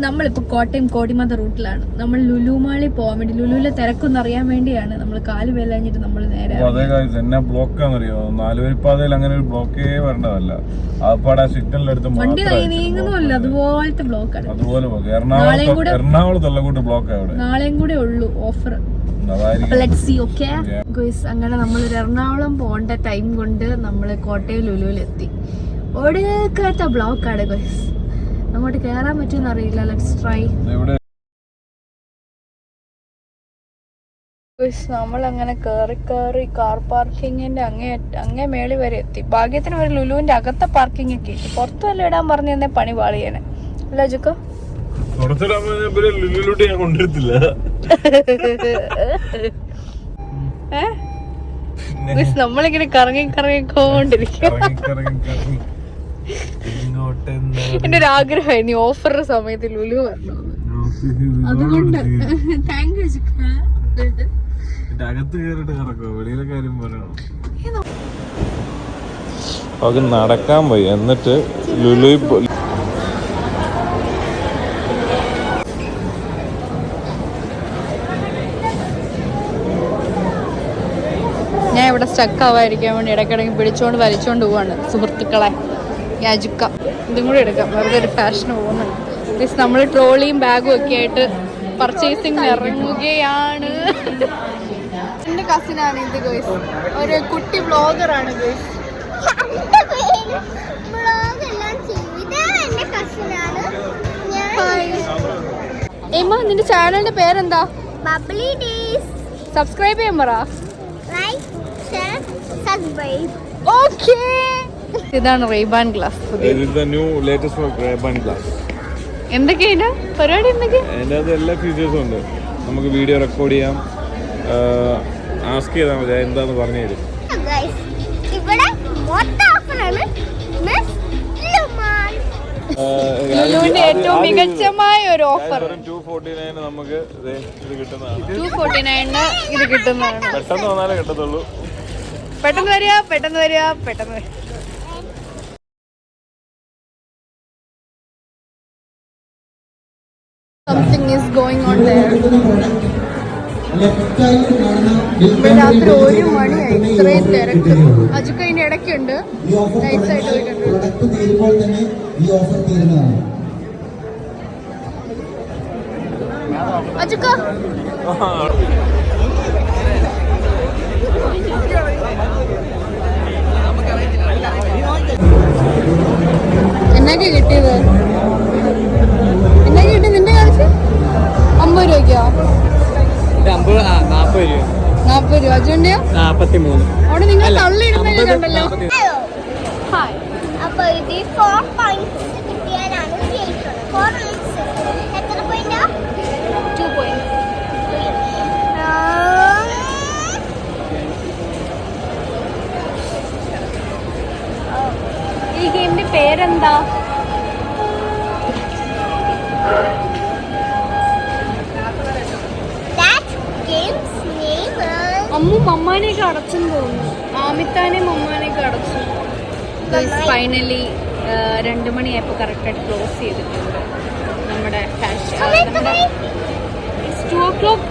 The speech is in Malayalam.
നമ്മളിപ്പോ കോട്ടയം കോടിമത റൂട്ടിലാണ്. നമ്മൾ ലുലു മാളിൽ പോകാൻ വേണ്ടി, ലുലുവിലെ തിരക്കൊന്നും അറിയാൻ വേണ്ടിയാണ് നമ്മൾ കാല് വേലഞ്ഞിട്ട് നമ്മൾ നേരെ. എന്നാ ബ്ലോക്കാന്നറിയോ? നാലുവരിപ്പാതയിൽ അങ്ങനെ ഒരു ബ്ലോക്കേ വരേണ്ടതല്ല. വണ്ടി നീങ്ങുന്നില്ല, അതുപോലത്തെ ബ്ലോക്കാണ്. അതുപോലെ എറണാകുളത്തുള്ള ബ്ലോക്ക് അവിടെ. നാളെയും കൂടെ ഉള്ളൂ ഓഫർ. അങ്ങനെ നമ്മളൊരു എറണാകുളം പോകേണ്ട ടൈം കൊണ്ട് നമ്മള് കോട്ടയം ലുലുവിലെത്തി. ഒടുക്കാത്ത ബ്ലോക്കാണ് ഗോയ്സ്. അങ്ങോട്ട് കേറാൻ പറ്റുമെന്ന് അറിയില്ല. Let's try. നമ്മളങ്ങനെ കേറി കാർ പാർക്കിങ്ങിന്റെ അങ്ങേ മേളി വരെ എത്തി. ഭാഗ്യത്തിന് ഒരു ലുലുവിന്റെ അകത്തെ പാർക്കിംഗ് ഒക്കെ എത്തി. പുറത്തു വല്ല ഇടാൻ പറഞ്ഞു തന്നെ പണി പാളിയാണ്. അല്ല ജുക്കോ? നമ്മളിങ്ങനെ കറങ്ങിക്കൊണ്ടിരിക്കും. എന്റെ ഒരു ആഗ്രഹമായിരുന്നു ഓഫറിന്റെ സമയത്ത് ലുലു വരണം. അതുകൊണ്ട് താങ്ക് യു. നടക്കാൻ പോയി. എന്നിട്ട് ലുലു ഞാൻ ഇവിടെ സ്റ്റക്ക് ആവാതിരിക്കാൻ വേണ്ടി ഇടയ്ക്കിടയ്ക്ക് പിടിച്ചോണ്ട് വലിച്ചോണ്ട് പോവാണ് സുഹൃത്തുക്കളെ. യാചുക്ക ഇതും കൂടി എടുക്കാം, വെറുതെ ഒരു ഫാഷന് പോകുന്നുണ്ട്. നമ്മൾ ട്രോളിയും ബാഗും ഒക്കെ ആയിട്ട് പർച്ചേസിങ് ഇറങ്ങുകയാണ്. എന്റെ കസിനാണ് ഇത് ഗോയ്സ്, ഒരു കുട്ടി ബ്ലോഗറാണ് ഗോയ്സ്. എമ്മ, നിന്റെ ചാനലിന്റെ പേരെന്താ? സബ്സ്ക്രൈബ് ചെയ്യാൻ പറ. ഓക്കേ. ഇതാണ് റേബാൻ ഗ്ലാസ്. എന്തൊക്കെയാണ് പരിപാടി? എല്ലാ ഫീച്ചേഴ്സും ഉണ്ട്. നമുക്ക് വീഡിയോ റെക്കോർഡ് ചെയ്യാം. ആസ്ക് ചെയ്താൽ മതി, എന്താന്ന് പറഞ്ഞു തരും. ഏറ്റവും മികച്ചമായ ഒരു ഓഫർ. 249 നമുക്ക് ഇത് കിട്ടുന്നതാണ്. 249 ഇത് കിട്ടുന്നതാണ്. പെട്ടെന്ന് വന്നാലേ കിട്ടത്തുള്ളൂ. പെട്ടെന്ന് വരിക. Something is going on there. രാത്രി 1 മണിയായി, ഇത്രയും തിരക്ക്. അജുക്ക ഇതിന്റെ ഇടയ്ക്കുണ്ട്, നൈസായിട്ട് പോയിട്ടുണ്ട്. അജുക്ക എന്നൊക്കെ കിട്ടിയത്? എന്നൊക്കെ കിട്ടി നിന്റെ കാശ്? 50 രൂപയ്ക്കോ? 40 രൂപ. അജുവിന്റെയോ? 43. അവിടെ നിങ്ങൾ തള്ളിയിടുന്നല്ലോ. ഹായ്. അപ്പോൾ ഇത് 4 പോയിന്റ്സ് കിട്ടിയാലാണ് ജയിക്കുന്നത്. 4 പോയിന്റ്സ് എത്ര പോയിന്റാ? 2 പോയിന്റ്. ഈ ഗെയിമിന്റെ പേരെന്താ? അമ്മു മമ്മാനെയൊക്കെ അടച്ചെന്ന് തോന്നുന്നു. ആമിത്താനെയും മമ്മാനെയൊക്കെ അടച്ചു. ഫൈനലി 2 മണിയായപ്പോൾ കറക്റ്റായിട്ട് ക്ലോസ് ചെയ്തിട്ടുണ്ട് നമ്മുടെ 2 o'clock.